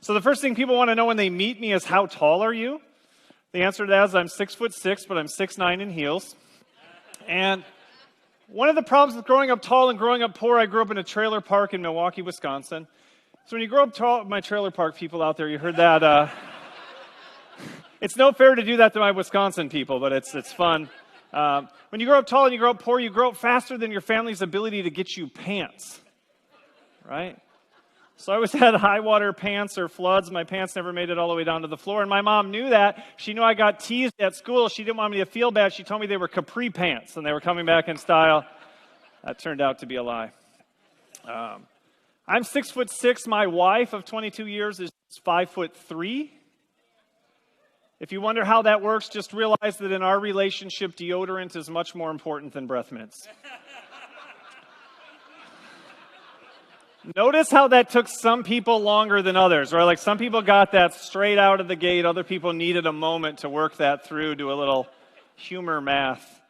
So the first thing people want to know when they meet me is, how tall are you? The answer to that is I'm 6'6", but I'm 6'9" in heels. And one of the problems with growing up tall and growing up poor, I grew up in a trailer park in Milwaukee, Wisconsin. So when you grow up tall, my trailer park people out there, you heard that. It's no fair to do that to my Wisconsin people, but it's fun. When you grow up tall and you grow up poor, you grow up faster than your family's ability to get you pants, right? So I always had high water pants or floods. My pants never made it all the way down to the floor. And my mom knew that. She knew I got teased at school. She didn't want me to feel bad. She told me they were capri pants and they were coming back in style. That turned out to be a lie. I'm 6'6". My wife of 22 years is 5'3". If you wonder how that works, just realize that in our relationship, deodorant is much more important than breath mints. Notice how that took some people longer than others, right? Like some people got that straight out of the gate. Other people needed a moment to work that through, do a little humor math.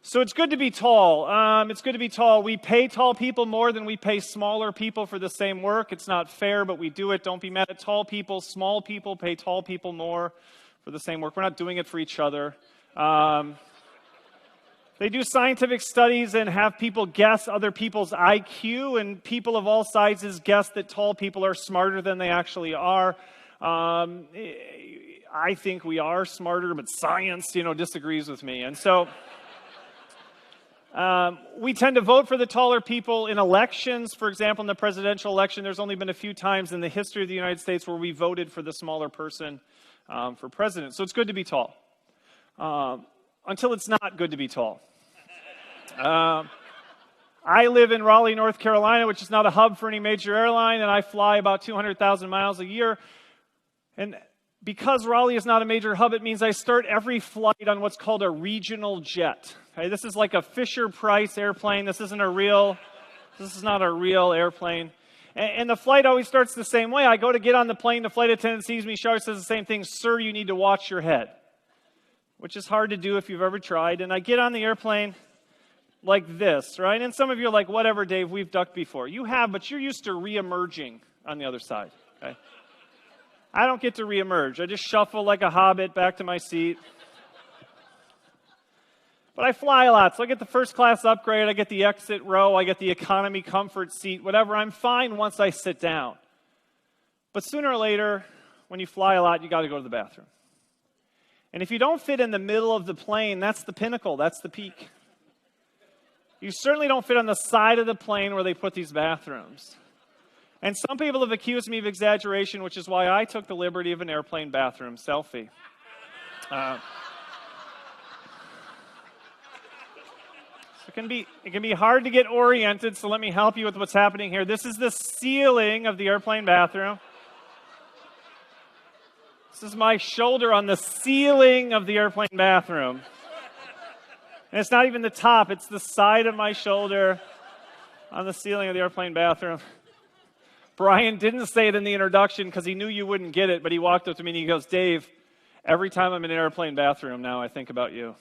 So it's good to be tall. It's good to be tall. We pay tall people more than we pay smaller people for the same work. It's not fair, but we do it. Don't be mad at tall people. Small people pay tall people more for the same work. We're not doing it for each other. They do scientific studies and have people guess other people's IQ, and people of all sizes guess that tall people are smarter than they actually are. I think we are smarter, but science, disagrees with me. And so we tend to vote for the taller people in elections. For example, in the presidential election, there's only been a few times in the history of the United States where we voted for the smaller person for president. So it's good to be tall. Until it's not good to be tall. I live in Raleigh, North Carolina, which is not a hub for any major airline, and I fly about 200,000 miles a year. And because Raleigh is not a major hub, it means I start every flight on what's called a regional jet. Okay, this is like a Fisher-Price airplane. This is not a real airplane. And the flight always starts the same way. I go to get on the plane, the flight attendant sees me, she always says the same thing: "Sir, you need to watch your head," which is hard to do if you've ever tried. And I get on the airplane like this, right? And some of you are like, "Whatever, Dave, we've ducked before." You have, but you're used to re-emerging on the other side, okay? I don't get to re-emerge. I just shuffle like a hobbit back to my seat. But I fly a lot, so I get the first class upgrade, I get the exit row, I get the economy comfort seat, whatever. I'm fine once I sit down. But sooner or later, when you fly a lot, you got to go to the bathroom. And if you don't fit in the middle of the plane, that's the pinnacle, that's the peak. You certainly don't fit on the side of the plane where they put these bathrooms. And some people have accused me of exaggeration, which is why I took the liberty of an airplane bathroom selfie. It can be hard to get oriented, so let me help you with what's happening here. This is the ceiling of the airplane bathroom. This is my shoulder on the ceiling of the airplane bathroom. And it's not even the top, it's the side of my shoulder on the ceiling of the airplane bathroom. Brian didn't say it in the introduction because he knew you wouldn't get it, but he walked up to me and he goes, "Dave, every time I'm in an airplane bathroom now, I think about you."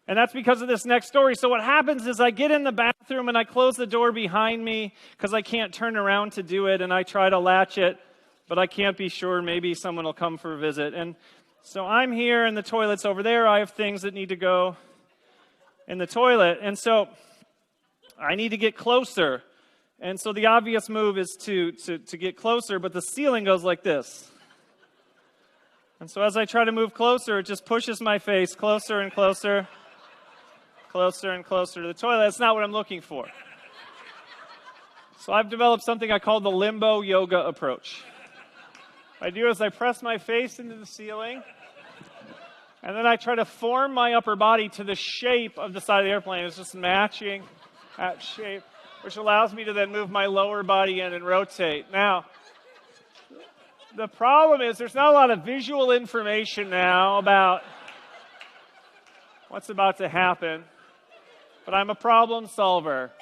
And that's because of this next story. So what happens is I get in the bathroom and I close the door behind me because I can't turn around to do it, and I try to latch it, but I can't be sure. Maybe someone will come for a visit. And so I'm here and the toilet's over there. I have things that need to go in the toilet. And so I need to get closer. And so the obvious move is to get closer, but the ceiling goes like this. And so as I try to move closer, it just pushes my face closer and closer, closer and closer to the toilet. That's not what I'm looking for. So I've developed something I call the limbo yoga approach. What I do is I press my face into the ceiling, and then I try to form my upper body to the shape of the side of the airplane. It's just matching that shape, which allows me to then move my lower body in and rotate. Now, the problem is there's not a lot of visual information now about what's about to happen, but I'm a problem solver.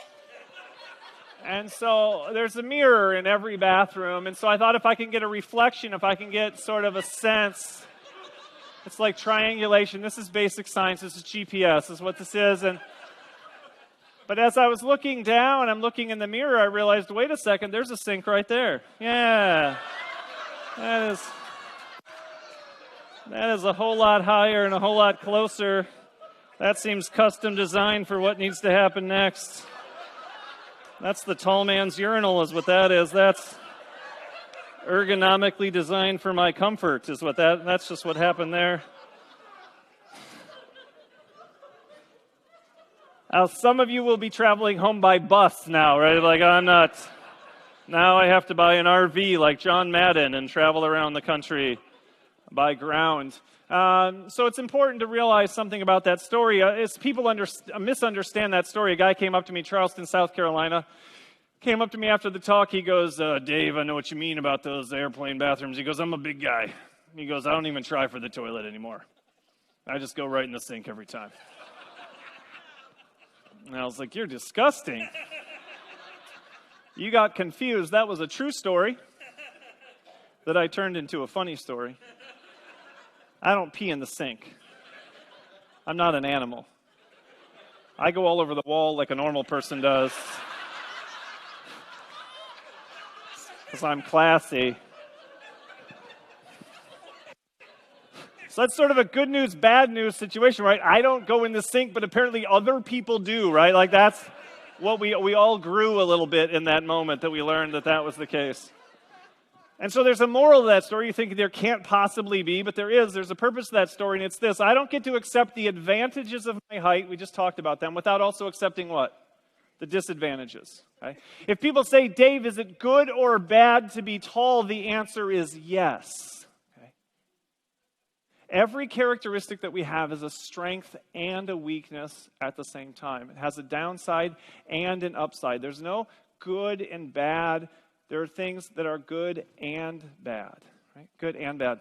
And so there's a mirror in every bathroom, and so I thought if I can get a reflection, if I can get sort of a sense, it's like triangulation. This is basic science. This is GPS. This is what this is. But as I was looking down, I'm looking in the mirror, I realized, wait a second, there's a sink right there. Yeah. That is a whole lot higher and a whole lot closer. That seems custom designed for what needs to happen next. That's the tall man's urinal is what that is. That's ergonomically designed for my comfort is what that's just what happened there. Now, some of you will be traveling home by bus now, right? Like, I'm not. Now I have to buy an RV like John Madden and travel around the country by ground. So it's important to realize something about that story. As people misunderstand that story, a guy came up to me, Charleston, South Carolina, came up to me after the talk. He goes, Dave, I know what you mean about those airplane bathrooms. He goes, I'm a big guy. He goes, I don't even try for the toilet anymore. I just go right in the sink every time. And I was like, you're disgusting. You got confused. That was a true story that I turned into a funny story. I don't pee in the sink. I'm not an animal. I go all over the wall like a normal person does. Because I'm classy. So that's sort of a good news, bad news situation, right? I don't go in the sink, but apparently other people do, right? Like that's what we all grew a little bit in that moment that we learned that was the case. And so there's a moral to that story. You think there can't possibly be, but there is. There's a purpose to that story, and it's this. I don't get to accept the advantages of my height, we just talked about them, without also accepting what? The disadvantages. Okay? If people say, Dave, is it good or bad to be tall? The answer is yes. Every characteristic that we have is a strength and a weakness at the same time. It has a downside and an upside. There's no good and bad. There are things that are good and bad, right? Good and bad.